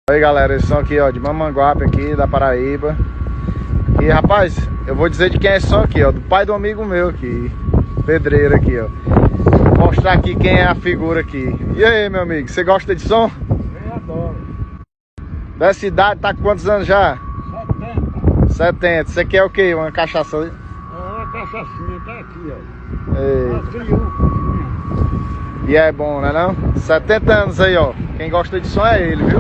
Aí galera, eles são aqui ó, de Mamanguape aqui, da Paraíba. E rapaz, eu vou dizer de quem é esse som aqui ó, do pai do amigo meu aqui, pedreiro aqui ó. Vou mostrar aqui quem é a figura aqui. E aí meu amigo, você gosta de som? Eu adoro. Dessa idade, tá com quantos anos já? 70. 70, você quer o quê? Uma cachaça? É uma cachaçinha, tá aqui ó. E é bom, né não? 70 anos aí ó, quem gosta de som é ele, viu?